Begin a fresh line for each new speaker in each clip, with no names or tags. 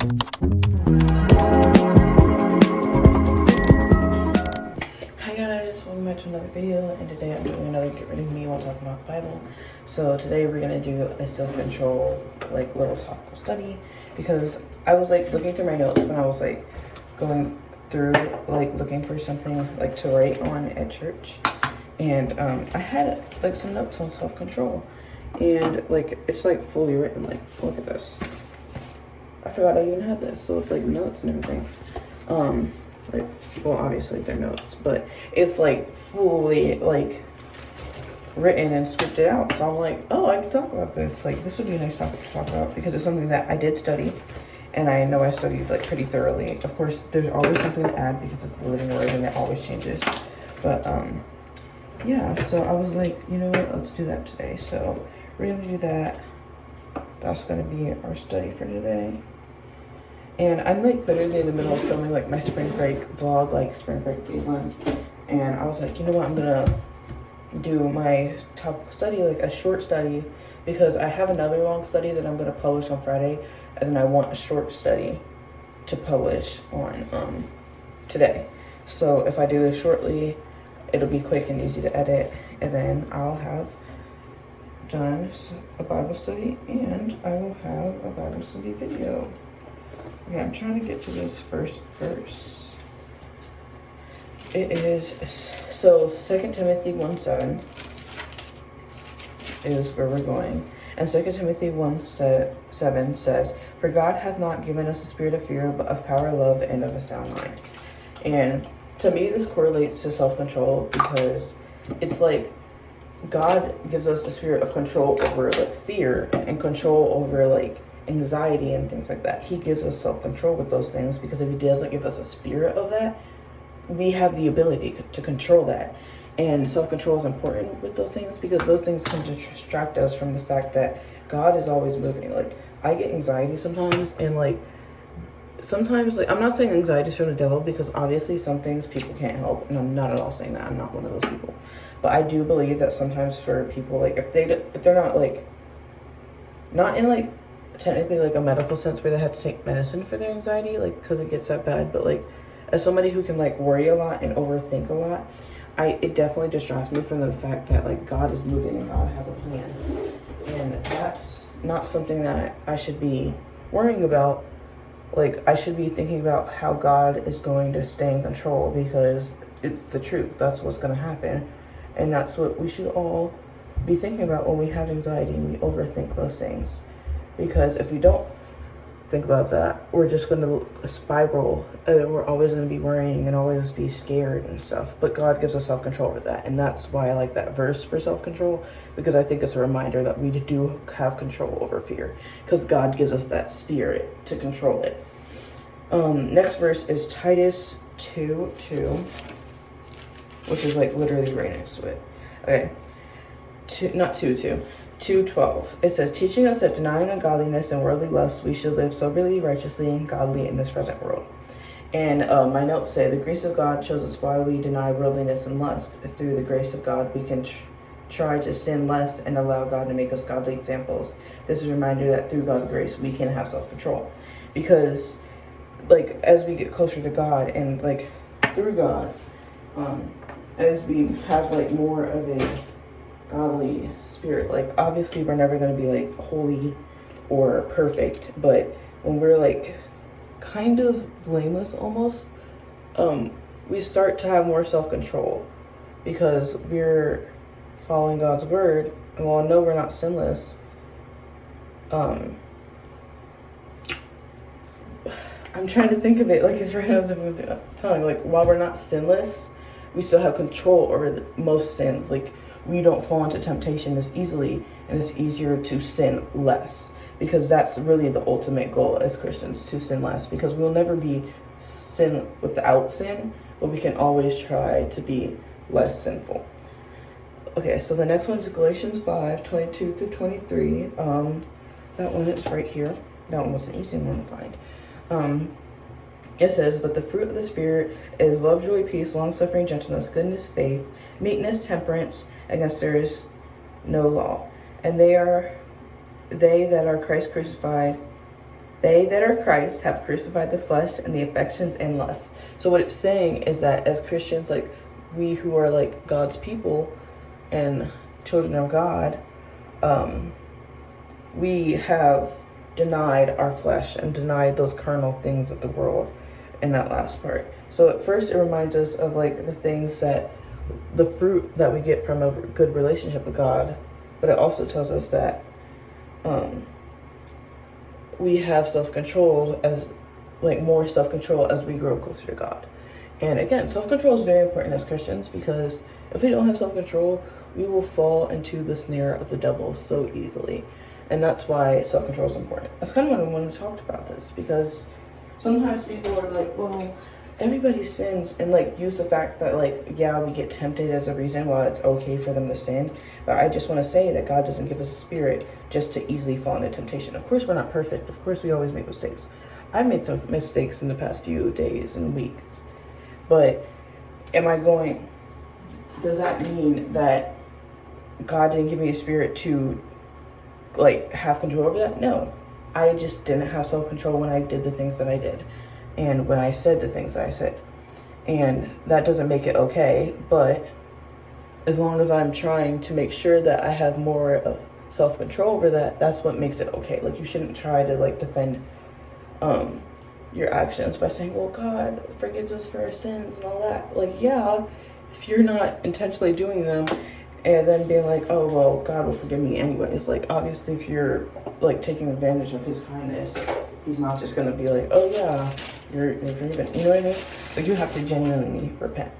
Hi guys, welcome back to another video, and today I'm doing another get rid of me while talking about the Bible. So today we're gonna do a self-control little topical study, because I was looking through my notes when I was going through looking for something to write on at church, and I had some notes on self-control, and it's fully written. Look at this. I forgot I even had this, so it's notes and everything. Well, obviously they're notes, but it's fully written and scripted out. So I'm oh, I can talk about this. This would be a nice topic to talk about, because it's something that I did study, and I know I studied pretty thoroughly. Of course, there's always something to add because it's the living word and it always changes. But yeah, so I was you know what, let's do that today. So we're gonna do that. That's gonna be our study for today. And I'm literally in the middle of filming my spring break vlog, spring break day 1. And I was you know what, I'm gonna do my topical study, a short study, because I have another long study that I'm gonna publish on Friday, and then I want a short study to publish on today. So if I do this shortly, it'll be quick and easy to edit, and then I'll have done a Bible study, and I will have a Bible study video. Okay, I'm trying to get to this first verse. It is, so 2 Timothy 1:7 is where we're going. And 2 Timothy 1:7 says, "For God hath not given us a spirit of fear, but of power, love, and of a sound mind." And to me, this correlates to self-control, because it's God gives us a spirit of control over fear and control over anxiety and things like that. He gives us self-control with those things, because if he doesn't give us a spirit of that, we have the ability to control that. And self-control is important with those things, because those things can distract us from the fact that God is always moving. I get anxiety sometimes, and sometimes I'm not saying anxiety is from the devil, because obviously some things people can't help, and I'm not at all saying that. I'm not one of those people. But I do believe that sometimes for people, if they're not not in technically a medical sense where they have to take medicine for their anxiety, because it gets that bad, but as somebody who can worry a lot and overthink a lot, it definitely distracts me from the fact that God is moving and God has a plan, and that's not something that I should be worrying about. I should be thinking about how God is going to stay in control, because it's the truth. That's what's going to happen, and that's what we should all be thinking about when we have anxiety and we overthink those things. Because if we don't think about that, we're just going to spiral, and we're always going to be worrying and always be scared and stuff. But God gives us self-control over that, and that's why I like that verse for self-control, because I think it's a reminder that we do have control over fear, because God gives us that spirit to control it. Next verse is Titus 2:2, which is literally right next to it. Okay, 2:12. It says, "Teaching us that denying ungodliness and worldly lusts, we should live soberly, righteously, and godly in this present world." And my notes say, "The grace of God shows us why we deny worldliness and lust. Through the grace of God, we can try to sin less and allow God to make us godly examples. This is a reminder that through God's grace, we can have self-control." Because, as we get closer to God and, through God, as we have, more of a godly spirit, obviously we're never going to be holy or perfect, but when we're kind of blameless almost, we start to have more self-control, because we're following God's word, and while I know we're not sinless, I'm trying to think of it it's right on the tongue. While we're not sinless, we still have control over most sins. We don't fall into temptation as easily, and it's easier to sin less, because that's really the ultimate goal as Christians, to sin less, because we'll never be sin without sin, but we can always try to be less sinful. Okay, so the next one is Galatians 5:22-23. That one is right here. That one was an easy one to find. It says, "But the fruit of the Spirit is love, joy, peace, long-suffering, gentleness, goodness, faith, meekness, temperance. Against there is no law. And they that are Christ crucified They that are Christ have crucified the flesh and the affections and lusts. So what it's saying is that as Christians, like we who are like God's people and children of God, we have denied our flesh and denied those carnal things of the world in that last part. So at first it reminds us of like the things that, the fruit that we get from a good relationship with God, but it also tells us that we have self-control, as like more self-control as we grow closer to God. And again, self-control is very important as Christians, because if we don't have self-control, we will fall into the snare of the devil so easily. And that's why self-control is important. That's kind of what I wanted to talk about this, because sometimes people are like, well, everybody sins, and like use the fact that like, yeah, we get tempted as a reason why it's okay for them to sin. But I just want to say that God doesn't give us a spirit just to easily fall into temptation. Of course, we're not perfect. Of course, we always make mistakes. I've made some mistakes in the past few days and weeks. But does that mean that God didn't give me a spirit to like have control over that? No. I just didn't have self-control when I did the things that I did, and when I said the things that I said. And that doesn't make it okay, but as long as I'm trying to make sure that I have more self-control over that, that's what makes it okay. Like, you shouldn't try to like defend your actions by saying, well, God forgives us for our sins and all that. Like, yeah, if you're not intentionally doing them and then being like, oh, well, God will forgive me anyways. Like, obviously, if you're like taking advantage of his kindness, he's not just going to be like, oh yeah, you're forgiven. You know what I mean? Like, you have to genuinely repent.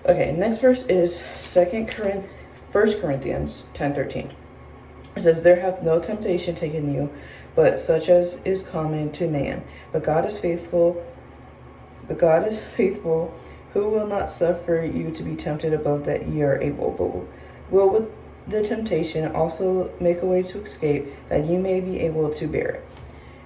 Okay, next verse is 1 Corinthians 10:13. It says, there hath no temptation taken you, but such as is common to man. But God is faithful, who will not suffer you to be tempted above that ye are able, but will with the temptation also make a way to escape, that you may be able to bear it.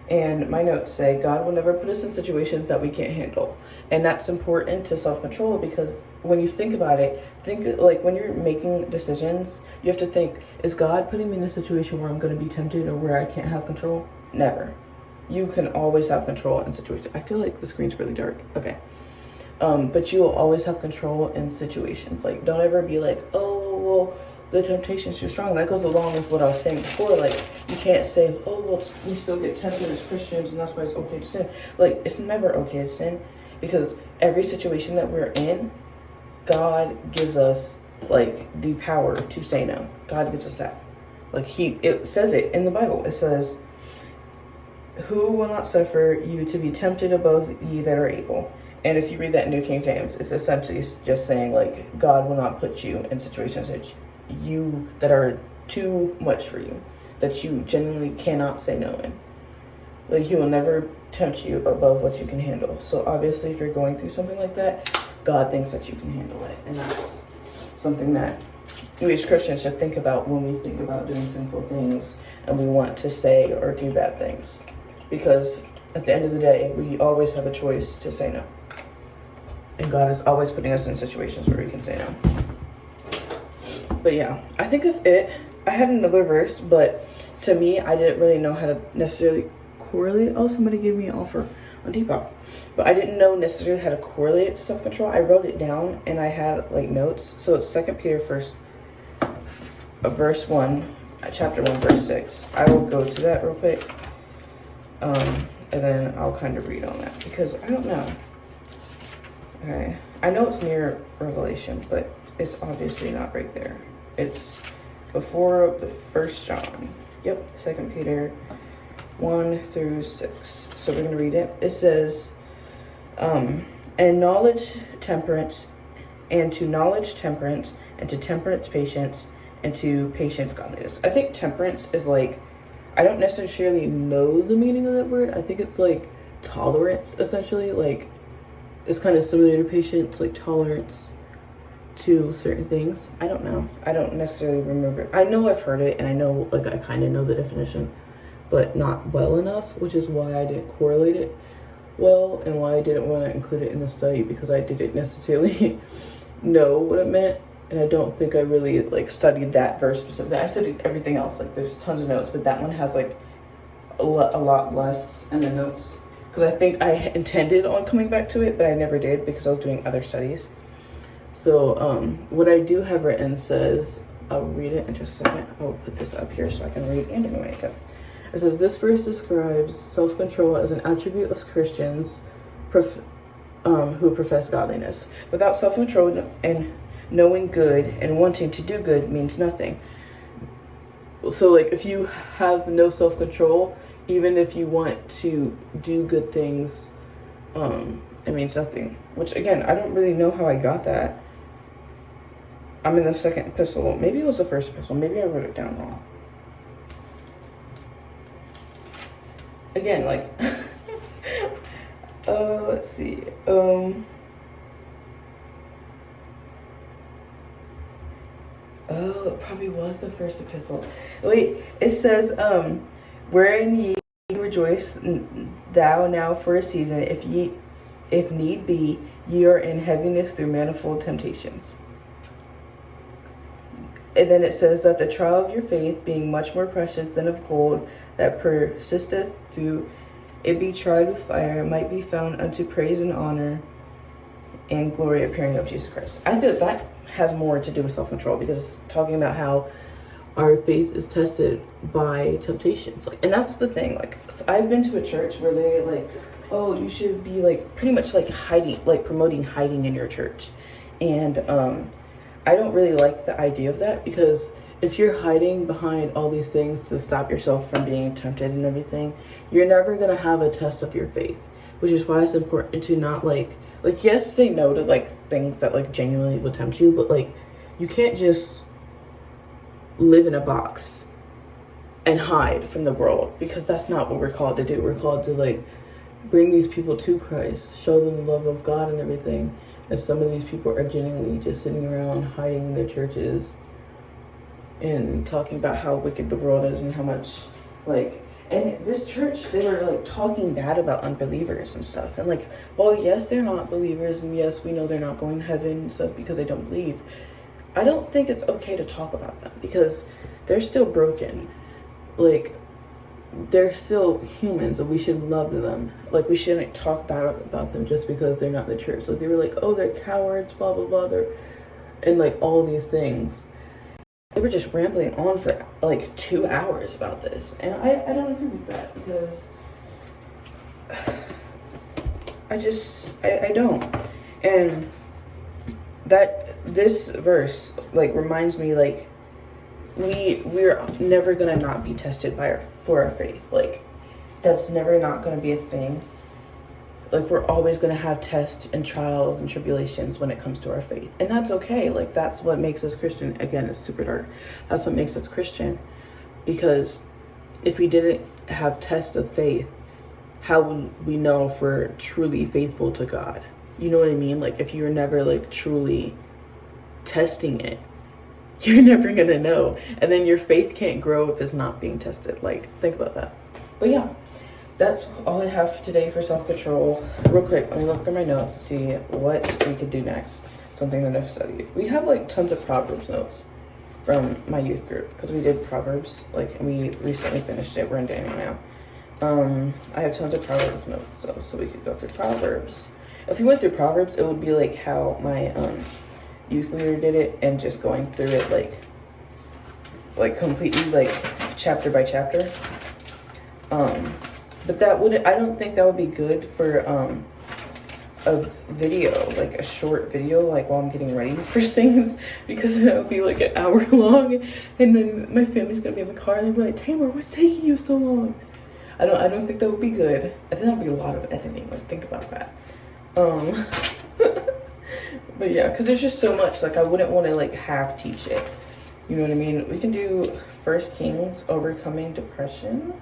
And my notes say, God will never put us in situations that we can't handle. And that's important to self-control, because when you think about it, think like when you're making decisions, you have to think, is God putting me in a situation where I'm going to be tempted or where I can't have control? Never. You can always have control in situations. I feel like the screen's really dark. Okay. But you will always have control in situations. Like, don't ever be like, oh, well, the temptation's too strong. That goes along with what I was saying before. Like, you can't say, oh, well, we still get tempted as Christians, and that's why it's okay to sin. Like, it's never okay to sin, because every situation that we're in, God gives us, like, the power to say no. God gives us that. Like, it says it in the Bible. It says, who will not suffer you to be tempted above ye that are able? And if you read that in New King James, it's essentially just saying, like, God will not put you in situations that are too much for you, that you genuinely cannot say no in. Like, he will never tempt you above what you can handle. So obviously, if you're going through something like that, God thinks that you can handle it. And that's something that we as Christians should think about when we think about doing sinful things and we want to say or do bad things. Because at the end of the day, we always have a choice to say no. And God is always putting us in situations where we can say no. But yeah, I think that's it. I had another verse, but to me, I didn't really know how to necessarily correlate. Oh, somebody gave me an offer on Depop. But I didn't know necessarily how to correlate it to self-control. I wrote it down and I had like notes. So it's 2 Peter verse 1, chapter 1, verse 6. I will go to that real quick. And then I'll kind of read on that, because I don't know. Okay, I know it's near Revelation, but it's obviously not right there. It's before the 1 John. Yep, 2 Peter 1 through 6. So we're going to read it. It says, and knowledge temperance, and to knowledge temperance, and to temperance patience, and to patience godliness. I think temperance is like, I don't necessarily know the meaning of that word. I think it's like tolerance, essentially. Like, it's kind of similar to patience, like tolerance to certain things. I don't know. I don't necessarily remember. I know I've heard it, and I know, like, I kind of know the definition, but not well enough, which is why I didn't correlate it well, and why I didn't want to include it in the study, because I didn't necessarily know what it meant. And I don't think I really like studied that verse specifically. I studied everything else. Like, there's tons of notes, but that one has like a lot less in the notes, because I think I intended on coming back to it, but I never did because I was doing other studies. So what I do have written says, I'll read it in just a second. I'll put this up here so I can read and do my makeup. It says, this verse describes self-control as an attribute of Christians who profess godliness. Without self-control and knowing good and wanting to do good means nothing. So like if you have no self-control, even if you want to do good things, it means nothing. Which again, I don't really know how I got that. I'm in the second epistle. Maybe it was the first epistle. Maybe I wrote it down wrong. Again, like, let's see. Oh, it probably was the first epistle. Wait, it says, wherein ye rejoice thou now for a season, if need be, ye are in heaviness through manifold temptations. And then it says that the trial of your faith, being much more precious than of gold that persisteth through it be tried with fire, might be found unto praise and honor and glory appearing of Jesus Christ. I feel that has more to do with self-control, because it's talking about how our faith is tested by temptations. Like, and that's the thing. Like, so I've been to a church where they like, oh, you should be like pretty much like hiding, like promoting hiding in your church, and I don't really like the idea of that, because if you're hiding behind all these things to stop yourself from being tempted and everything, you're never going to have a test of your faith, which is why it's important to not like, yes, say no to like things that like genuinely would tempt you, but like you can't just live in a box and hide from the world, because that's not what we're called to do. We're called to like bring these people to Christ, show them the love of God and everything. And some of these people are genuinely just sitting around hiding in their churches and talking about how wicked the world is and how much like, and this church, they were like talking bad about unbelievers and stuff. And like, well, yes, they're not believers, and yes, we know they're not going to heaven and stuff because they don't believe. I don't think it's okay to talk about them, because they're still broken. Like, they're still humans, and we should love them. Like, we shouldn't talk bad about them just because they're not the church. So they were like, oh, they're cowards, blah blah blah, and like all these things. They were just rambling on for like 2 hours about this, and I don't agree with that, because I don't. And that this verse like reminds me, like, we're never gonna not be tested for our faith. Like, that's never not gonna be a thing. Like, we're always gonna have tests and trials and tribulations when it comes to our faith, and that's okay. Like, that's what makes us Christian. Again, it's super dark. That's what makes us Christian, because if we didn't have tests of faith, how would we know if we're truly faithful to God? You know what I mean? Like, if you're never like truly testing it, you're never gonna know, and then your faith can't grow if it's not being tested. Like, think about that. But yeah, that's all I have for today for self-control. Real quick, let me look through my notes to see what we could do next. Something that I've studied. We have like tons of Proverbs notes from my youth group, because we did Proverbs, like, and we recently finished it. We're in Daniel now. I have tons of Proverbs notes, so we could go through Proverbs. If we went through Proverbs, it would be like how my youth leader did it, and just going through it like completely, like chapter by chapter. But I don't think that would be good for a video, like a short video, like while I'm getting ready for things, because it would be like an hour long, and then my family's gonna be in the car and they'll be like, Tamar, what's taking you so long? I don't think that would be good. I think that would be a lot of editing. Like, think about that. But yeah, because there's just so much, like, I wouldn't want to like half teach it. You know what I mean? We can do 1 Kings, overcoming depression.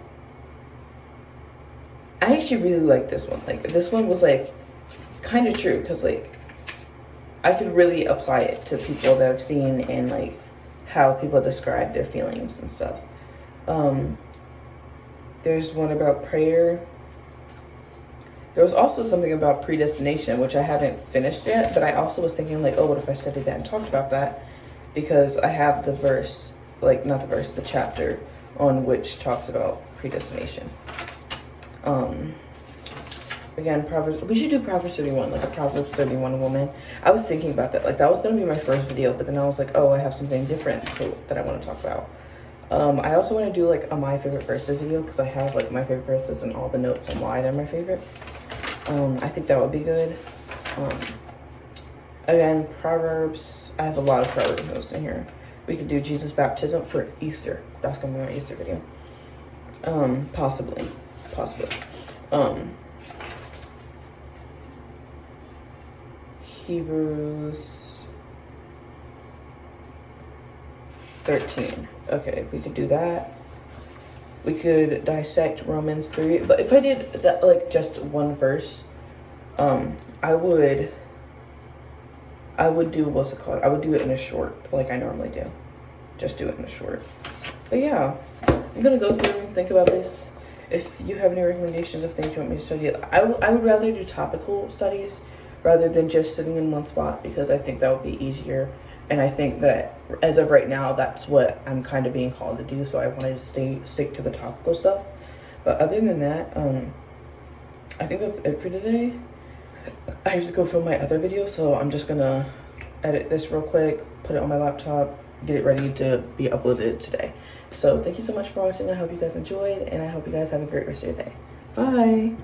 I actually really like this one. Like, this one was like kind of true, because like I could really apply it to people that I've seen, and like how people describe their feelings and stuff. There's one about prayer. There was also something about predestination, which I haven't finished yet, but I also was thinking like, oh, what if I studied that and talked about that? Because I have the verse, like, not the verse, the chapter on which talks about predestination. Again, Proverbs, we should do Proverbs 31, like a Proverbs 31 woman. I was thinking about that. Like, that was going to be my first video, but then I was like, oh, I have something different that I want to talk about. I also want to do, like, a my favorite verses video, because I have, like, my favorite verses and all the notes on why they're my favorite. I think that would be good. Again, Proverbs, I have a lot of Proverbs notes in here. We could do Jesus' baptism for Easter. That's going to be my Easter video. Possibly. Hebrews 13. Okay, we could do that. We could dissect Romans 3. But if I did that, like, just one verse, I would do, what's it called? I would do it in a short, like I normally do. Just do it in a short. But yeah, I'm gonna go through and think about this. If you have any recommendations of things you want me to study, I would rather do topical studies rather than just sitting in one spot, because I think that would be easier. And I think that as of right now, that's what I'm kind of being called to do. So I wanted to stick to the topical stuff. But other than that, I think that's it for today. I have to go film my other video, so I'm just gonna edit this real quick, put it on my laptop, get it ready to be uploaded today. So thank you so much for watching. I hope you guys enjoyed, and I hope you guys have a great rest of your day. Bye.